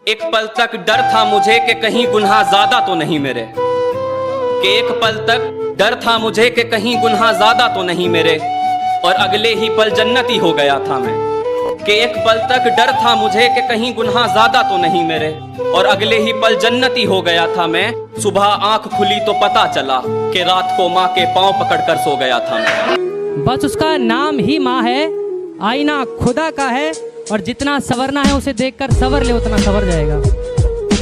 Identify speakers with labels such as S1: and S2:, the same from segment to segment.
S1: एक पल तक डर था मुझे कि कहीं गुनाह ज्यादा तो नहीं मेरे, कि एक पल तक डर था मुझे कि कहीं गुनाह ज्यादा तो नहीं मेरे, और अगले ही पल जन्नती हो गया था मैं। कि एक पल तक डर था मुझे कि कहीं गुनाह ज्यादा तो नहीं मेरे, और अगले ही पल जन्नती हो गया था मैं। सुबह आंख खुली तो पता चला कि रात को माँ के पांव पकड़कर सो गया था मैं।
S2: बस उसका नाम ही माँ है, आईना खुदा का है, और जितना संवरना है उसे देखकर संवर ले उतना संवर जाएगा।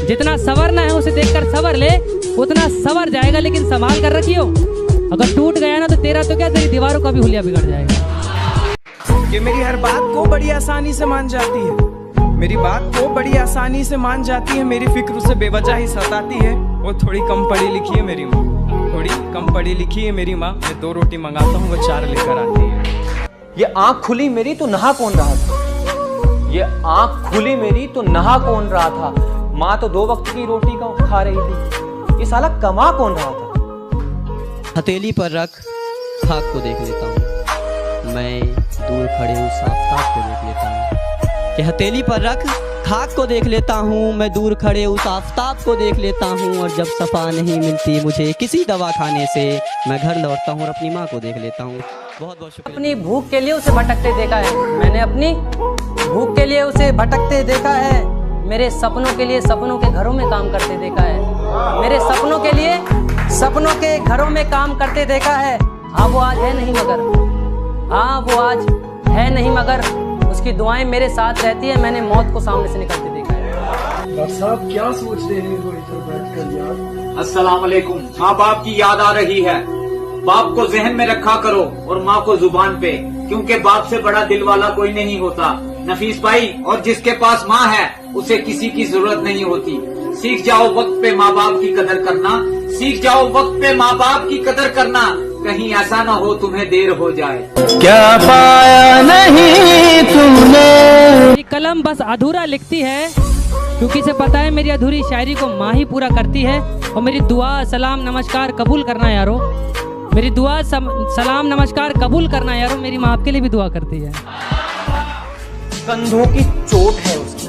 S2: जितना संवरना है उसे देखकर संवर ले उतना संवर जाएगा, लेकिन संभाल कर रखियो, अगर टूट गया ना तो तेरा तो क्या, तेरी दीवारों का भी हुलिया बिगड़ जाएगा।
S3: ये मेरी हर बात को बड़ी आसानी से मान जाती है, मेरी बात को बड़ी आसानी से मान जाती है, मेरी फिक्र उसे बेवजह ही सताती है। वो थोड़ी कम पढ़ी लिखी है मेरी माँ, थोड़ी कम पढ़ी लिखी है मेरी माँ। मैं 2 रोटी मंगाता हूँ, वो 4 लेकर आती है।
S4: ये आंख खुली मेरी तो नहा कौन रहा था, ये आंख खुली मेरी तो नहा कौन रहा था। माँ तो 2 वक्त की रोटी का खा रही थी, ये साला कमा कौन रहा था।
S5: हथेली पर रख खाक को देख लेता हूँ, मैं दूर खड़े उस आफताब को देख लेता हूँ। कि हथेली पर रख खाक को देख लेता हूँ, मैं दूर खड़े उस आफताब को देख लेता हूँ। और जब सफा नहीं मिलती मुझे किसी दवा खाने से, मैं घर लौटता हूँ और अपनी माँ को देख लेता हूँ। बहुत बहुत शुक्रिया।
S2: अपनी भूख के लिए उसे भटकते देखा है मैंने, अपनी भूख के लिए उसे भटकते देखा है। मेरे सपनों के लिए सपनों के घरों में काम करते देखा है, मेरे सपनों के लिए सपनों के घरों में काम करते देखा है। हाँ वो आज है नहीं मगर, हाँ वो आज है नहीं मगर, उसकी दुआएं मेरे साथ रहती है। मैंने मौत को सामने से निकलते देखा है।
S6: डॉक्टर साहब क्या सोच रहे हैं वो इधर बैठकर यार?
S7: अस्सलाम वालेकुम। माँ बाप की याद आ रही है, बाप को जहन में रखा करो और माँ को जुबान पे, क्योंकि बाप से बड़ा दिल वाला कोई नहीं होता नफीस भाई। और जिसके पास माँ है उसे किसी की जरूरत नहीं होती। सीख जाओ वक्त पे माँ बाप की कदर करना, सीख जाओ वक्त पे माँ बाप की कदर करना, कहीं ऐसा ना हो तुम्हें देर हो जाए।
S4: क्या पाया नहीं तुमने।
S2: मेरी कलम बस अधूरा लिखती है, क्योंकि इसे पता है मेरी अधूरी शायरी को माँ ही पूरा करती है। और मेरी दुआ सलाम नमस्कार कबूल करना यारो, मेरी दुआ सलाम नमस्कार कबूल करना यारो। मेरी माँ आपके लिए भी दुआ करती है।
S4: कंधों की चोट है उसकी,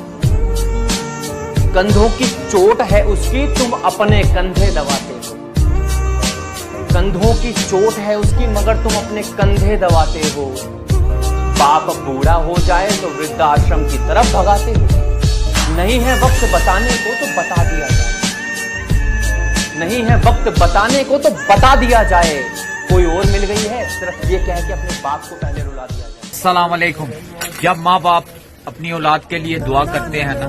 S4: कंधों की चोट है उसकी, तुम अपने कंधे दबाते हो। कंधों की चोट है उसकी मगर तुम अपने कंधे दबाते हो। बाप बूढ़ा हो जाए तो वृद्धाश्रम की तरफ भगाते हो। नहीं है वक्त बताने को तो बता दिया जाए, नहीं है वक्त बताने को तो बता दिया जाए। कोई और मिल गई है, सिर्फ ये कह के अपने बाप को पहले रुला दिया जाए।
S7: अस्सलाम वालेकुम। जब माँ बाप अपनी औलाद के लिए दुआ करते हैं ना,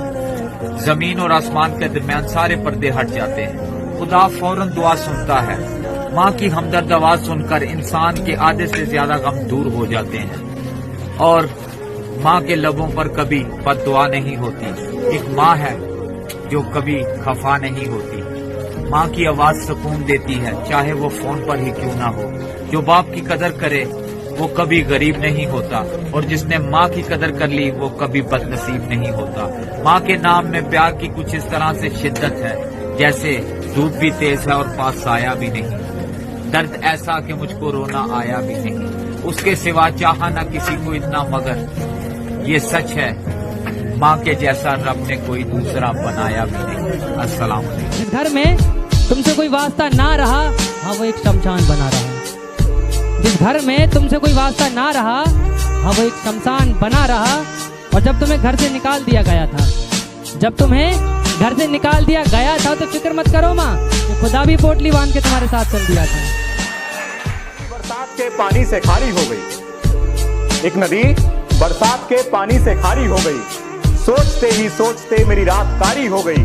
S7: जमीन और आसमान के दरमियान सारे पर्दे हट जाते हैं। खुदा फौरन दुआ सुनता है। माँ की हमदर्द आवाज सुनकर इंसान के आधे से ज्यादा गम दूर हो जाते हैं। और माँ के लबों पर कभी बद्दुआ नहीं होती। एक माँ है जो कभी खफा नहीं होती। माँ की आवाज सुकून देती है, चाहे वो फोन पर ही क्यों ना हो। जो बाप की कदर करे वो कभी गरीब नहीं होता, और जिसने माँ की कदर कर ली वो कभी बदनसीब नहीं होता। माँ के नाम में प्यार की कुछ इस तरह से शिद्दत है, जैसे धूप भी तेज है और पास साया भी नहीं। दर्द ऐसा कि मुझको रोना आया भी नहीं। उसके सिवा चाहा ना किसी को इतना, मगर ये सच है माँ के जैसा रब ने कोई दूसरा बनाया भी नहीं। अस्सलाम वालेकुम।
S2: जिस घर में तुमसे कोई वास्ता ना रहा, हाँ वो एक शमशान बना रहा। जिस घर में तुमसे कोई वास्ता ना रहा, हाँ वो एक शमशान बना रहा। और जब तुम्हें घर से निकाल दिया गया था, जब तुम्हें घर से निकाल दिया गया था, तो फिक्र मत करो माँ, तो खुदा भी पोटली बांध के तुम्हारे साथ चल दिया था।
S8: बरसात के पानी से खारी हो गई, एक नदी बरसात के पानी से खारी हो गई। सोचते ही सोचते मेरी रात कारी हो गई।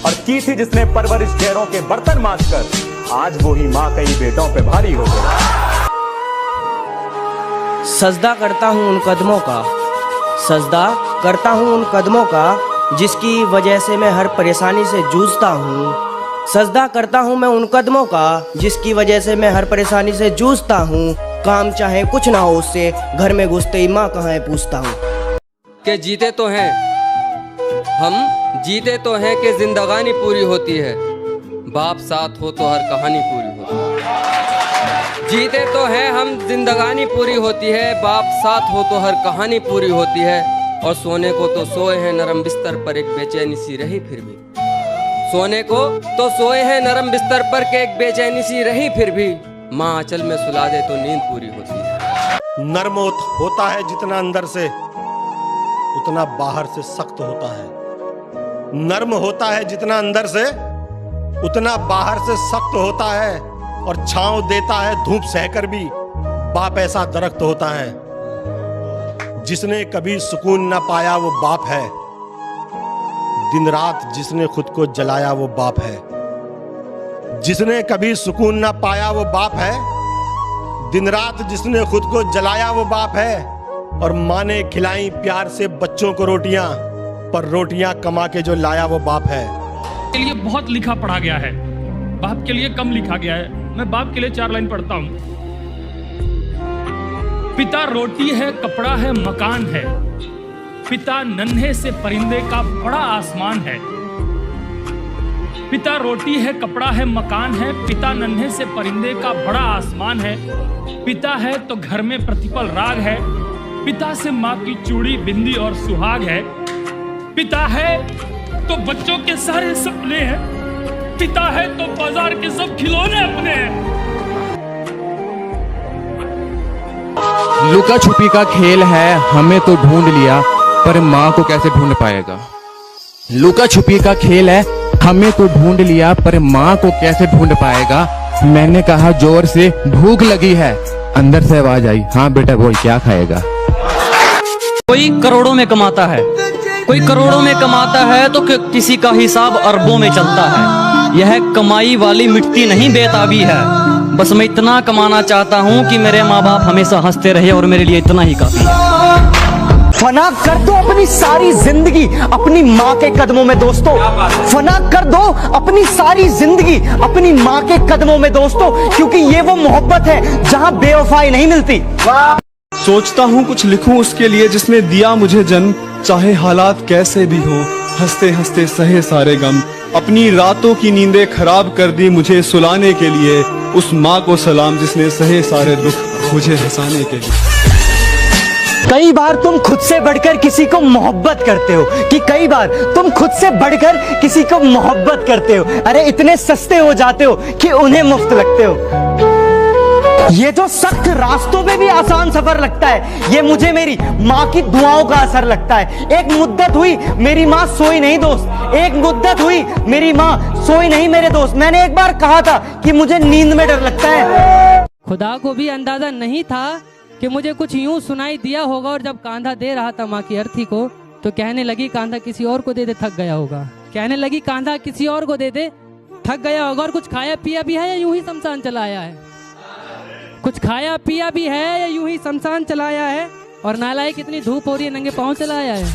S8: और की थी जिसने परवरिश गैरों के बर्तन मांजकर, आज वो ही माँ कई बेटों पे भारी हो गई।
S9: सजदा करता हूँ उन कदमों का, सजदा करता हूँ उन कदमों का, जिसकी वजह से मैं हर परेशानी से जूझता हूँ। सजदा करता हूँ मैं उन कदमों का, जिसकी वजह से मैं हर परेशानी से जूझता हूँ। काम चाहे कुछ ना हो उससे, घर में घुसते ही माँ कहाँ है पूछता हूँ।
S10: के जीते तो हैं हम, जीते तो हैं कि जिंदगानी पूरी होती है, बाप साथ हो तो हर कहानी पूरी होती है। जीते तो हैं हम, जिंदगानी पूरी होती है, बाप साथ हो तो हर कहानी पूरी होती है। और सोने को तो सोए हैं नरम बिस्तर पर एक बेचैनी सी रही फिर भी। सोने को तो सोए हैं नरम बिस्तर पर के एक बेचैनी सी रही फिर भी। माँ आंचल में सुला दे तो नींद पूरी होती है।
S11: नर्म होता है जितना अंदर से उतना बाहर से सख्त होता है। नर्म होता है जितना अंदर से उतना बाहर से सख्त होता है। और छांव देता है धूप सहकर भी, बाप ऐसा दरख्त होता है। जिसने कभी सुकून न पाया वो बाप है। दिन रात जिसने खुद को जलाया वो बाप है। जिसने कभी सुकून न पाया वो बाप है। दिन रात जिसने खुद को जलाया वो बाप है। और माँ ने खिलाई प्यार से बच्चों को रोटियां, पर रोटियां कमा के जो लाया वो बाप है।
S12: के लिए बहुत लिखा पढ़ा गया है, बाप के लिए कम लिखा गया है। मैं बाप के लिए 4 लाइन पढ़ता हूं। पिता रोटी है, कपड़ा है, मकान है। पिता नन्हे से परिंदे का बड़ा आसमान है। पिता रोटी है, कपड़ा है, मकान है। पिता नन्हे से परिंदे का बड़ा आसमान है। पिता है तो घर में प्रतिपल राग है। पिता से माँ की चूड़ी, बिंदी और सुहाग है। पिता है तो बच्चों के सारे सपने हैं। पिता है तो बाजार के सब खिलौने अपने हैं।
S13: लुका छुपी का खेल है, हमें तो ढूंढ लिया पर माँ को कैसे ढूंढ पाएगा। लुका छुपी का खेल है, हमें तो ढूंढ लिया पर माँ को कैसे ढूंढ पाएगा। मैंने कहा जोर से भूख लगी है, अंदर से आवाज आई हाँ बेटा बोल क्या खाएगा।
S5: कोई करोड़ों में कमाता है, कोई करोड़ों में कमाता है तो किसी का हिसाब अरबों में चलता है। यह कमाई वाली मिट्टी नहीं बेताबी है। बस मैं इतना कमाना चाहता हूँ कि मेरे माँ बाप हमेशा हंसते रहे और मेरे लिए इतना ही काफी है।
S9: फना कर दो अपनी सारी जिंदगी अपनी माँ के कदमों में दोस्तों। फना कर दो अपनी सारी जिंदगी अपनी माँ के कदमों में दोस्तों, क्योंकि ये वो मोहब्बत है जहाँ बेवफाई नहीं मिलती।
S14: सोचता हूँ कुछ लिखूं उसके लिए जिसने दिया मुझे जन्म, चाहे हालात कैसे भी हो हंसते हंसते सहे सारे गम। अपनी रातों की नींदें खराब कर दी मुझे सुलाने के लिए। उस माँ को सलाम जिसने सहे सारे दुख मुझे हंसाने के लिए।
S9: कई बार तुम खुद से बढ़कर किसी को मोहब्बत करते हो कि कई बार तुम खुद से बढ़कर किसी को मोहब्बत करते हो। अरे इतने सस्ते हो जाते हो कि उन्हें मुफ्त लगते हो। ये जो सख्त रास्तों में भी आसान सफर लगता है, ये मुझे मेरी माँ की दुआओं का असर लगता है। एक मुद्दत हुई मेरी माँ सोई नहीं दोस्त, एक मुद्दत हुई मेरी माँ सोई नहीं मेरे दोस्त। मैंने एक बार कहा था कि मुझे नींद में डर लगता है।
S2: खुदा को भी अंदाजा नहीं था कि मुझे कुछ यूं सुनाई दिया होगा। और जब कांधा दे रहा था माँ की अर्थी को तो कहने लगी कांधा किसी और को दे दे, थक गया होगा। कहने लगी कांधा किसी और को दे दे, थक गया होगा। और कुछ खाया पिया भी है या यूं ही शमशान चला आया है? कुछ खाया पिया भी है या यूं ही शमशान चला आया है? और नालायक इतनी धूप हो रही है, नंगे पाँव चला आया है।